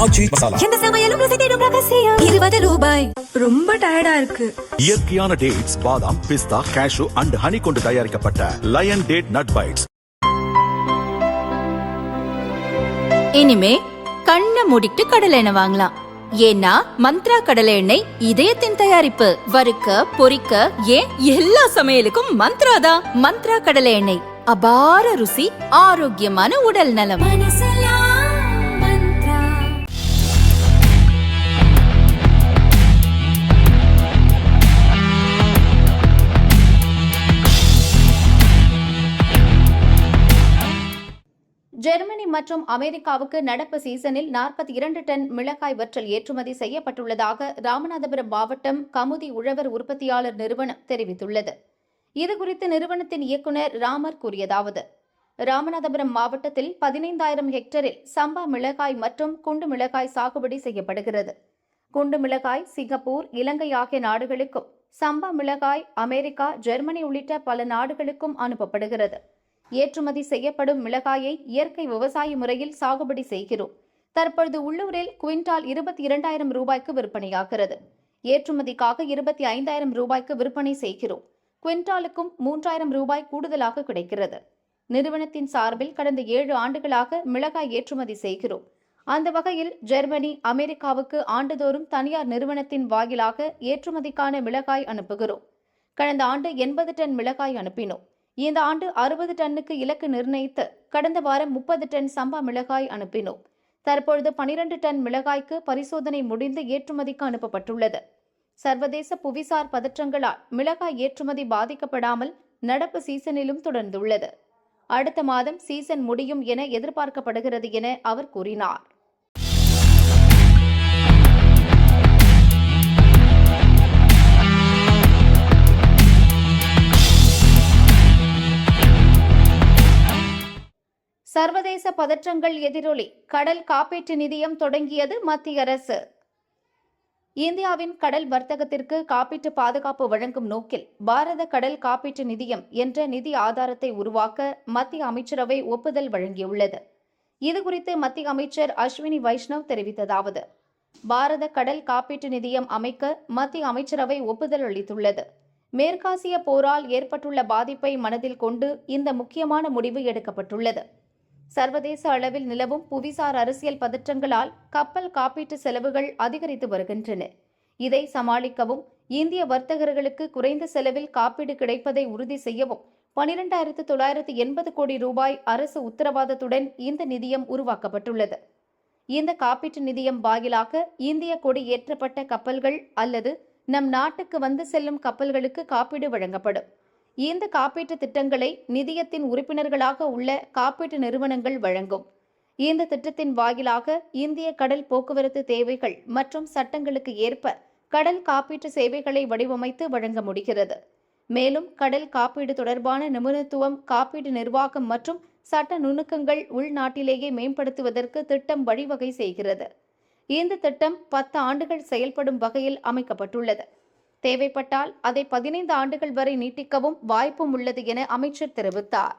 ஆச்சி மசாலா. எந்த சமையலும் ருசி தேடும் ரகசியம். 20 ரூபாய். ரொம்ப டயர்டா இருக்கு. இயற்கையான டேட்ஸ், பாதாம், பிஸ்தா, கேஷு அண்ட் ஹனி கொண்டு தயாரிக்கப்பட்ட லயன் டேட் நட் பைட்ஸ். இனிமே கண்ணை மூடிட்டு கடலை எண்ணெய் வாங்கலாம். ஏன்னா மந்த்ரா கடலை எண்ணெய் இதயத்தின் தயாரிப்பு. வறுக்க, பொரிக்க, ஏன் எல்லா சமையலுக்கும் மந்த்ரா தான். மந்த்ரா கடலை எண்ணெய், அபார ருசி, ஆரோக்கியமான உடல் நலம். ஜெர்மனி மற்றும் அமெரிக்காவுக்கு நடப்பு சீசனில் 42 டன் மிளகாய் வற்றல் ஏற்றுமதி செய்யப்பட்டுள்ளதாக ராமநாதபுரம் மாவட்டம் கமுதி உழவர் உற்பத்தியாளர் நிறுவனம் தெரிவித்துள்ளது. இதுகுறித்து நிறுவனத்தின் இயக்குநர் ராமர் கூறியதாவது: ராமநாதபுரம் மாவட்டத்தில் 15,000 ஹெக்டரில் சம்பா மிளகாய் மற்றும் குண்டு மிளகாய் சாகுபடி செய்யப்படுகிறது. குண்டு மிளகாய் சிங்கப்பூர், இலங்கை ஆகிய நாடுகளுக்கும், சம்பா மிளகாய் அமெரிக்கா, ஜெர்மனி உள்ளிட்ட பல நாடுகளுக்கும் அனுப்பப்படுகிறது. ஏற்றுமதி செய்யப்படும் மிளகாயை இயற்கை விவசாய முறையில் சாகுபடி செய்கிறோம். தற்பொழுது உள்ளூரில் குவிண்டால் 22,000 ரூபாய்க்கு விற்பனையாகிறது. ஏற்றுமதிக்காக 25,000 ரூபாய்க்கு விற்பனை செய்கிறோம். குவிண்டாலுக்கும் 3,000 ரூபாய் கூடுதலாக கிடைக்கிறது. நிறுவனத்தின் சார்பில் கடந்த 7 ஆண்டுகளாக மிளகாய் ஏற்றுமதி செய்கிறோம். அந்த வகையில் ஜெர்மனி, அமெரிக்காவுக்கு ஆண்டுதோறும் தனியார் நிறுவனத்தின் வாயிலாக ஏற்றுமதிக்கான மிளகாய் அனுப்புகிறோம். கடந்த ஆண்டு 80 டன் மிளகாய் அனுப்பினோம். இந்த ஆண்டு 60 டன்னுக்கு இலக்கு நிர்ணயித்து கடந்த வாரம் 30 டன் சம்பா மிளகாய் அனுப்பினோம். தற்பொழுது 12 டன் மிளகாய்க்கு பரிசோதனை முடிந்து ஏற்றுமதிக்கு அனுப்பப்பட்டுள்ளது. சர்வதேச புவிசார் பதற்றங்களால் மிளகாய் ஏற்றுமதி பாதிக்கப்படாமல் நடப்பு சீசனிலும் தொடர்ந்துள்ளது. அடுத்த மாதம் சீசன் முடியும் என எதிர்பார்க்கப்படுகிறது என அவர் கூறினார். சர்வதேச பதற்றங்கள் எதிரொலி கடல் காப்பீட்டு நிதியம் தொடங்கியது மத்திய அரசு. இந்தியாவின் கடல் வர்த்தகத்திற்கு காப்பீட்டு பாதுகாப்பு வழங்கும் நோக்கில் பாரத கடல் காப்பீட்டு நிதியம் என்ற நிதி ஆதாரத்தை உருவாக்க மத்திய அமைச்சரவை ஒப்புதல் வழங்கியுள்ளது. இதுகுறித்து மத்திய அமைச்சர் அஸ்வினி வைஷ்ணவ் தெரிவித்ததாவது: பாரத கடல் காப்பீட்டு நிதியம் அமைக்க மத்திய அமைச்சரவை ஒப்புதல் அளித்துள்ளது. மேற்காசிய போரால் ஏற்பட்டுள்ள பாதிப்பை மனதில் கொண்டு இந்த முக்கியமான முடிவு எடுக்கப்பட்டுள்ளது. சர்வதேச அளவில் நிலவும் புவிசார் அரசியல் பதற்றங்களால் கப்பல் காப்பீட்டு செலவுகள் அதிகரித்து வருகின்றன. இதை சமாளிக்கவும், இந்திய வர்த்தகர்களுக்கு குறைந்த செலவில் காப்பீடு கிடைப்பதை உறுதி செய்யவும் 12,980 கோடி ரூபாய் அரசு உத்தரவாதத்துடன் இந்த நிதியம் உருவாக்கப்பட்டுள்ளது. இந்த காப்பீட்டு நிதியம் வாயிலாக இந்திய கொடி ஏற்றப்பட்ட கப்பல்கள் அல்லது நம் நாட்டுக்கு வந்து செல்லும் கப்பல்களுக்கு காப்பீடு வழங்கப்படும். இந்த காப்பீட்டு திட்டங்களை நிதியத்தின் உறுப்பினர்களாக உள்ள காப்பீட்டு நிறுவனங்கள் வழங்கும். இந்த திட்டத்தின் வாயிலாக இந்திய கடல் போக்குவரத்து தேவைகள் மற்றும் சட்டங்களுக்கு ஏற்ப கடல் காப்பீட்டு சேவைகளை வடிவமைத்து வழங்க முடிகிறது. மேலும் கடல் காப்பீடு தொடர்பான நிபுணத்துவம், காப்பீடு நிர்வாகம் மற்றும் சட்ட நுணுக்கங்கள் உள்நாட்டிலேயே மேம்படுத்துவதற்கு திட்டம் வழிவகை செய்கிறது. இந்த திட்டம் 10 ஆண்டுகள் செயல்படும் வகையில் அமைக்கப்பட்டுள்ளது. தேவைப்பட்டால் அதை 15 ஆண்டுகள் வரை நீட்டிக்கவும் வாய்ப்பும் உள்ளது என அமைச்சர் தெரிவித்தார்.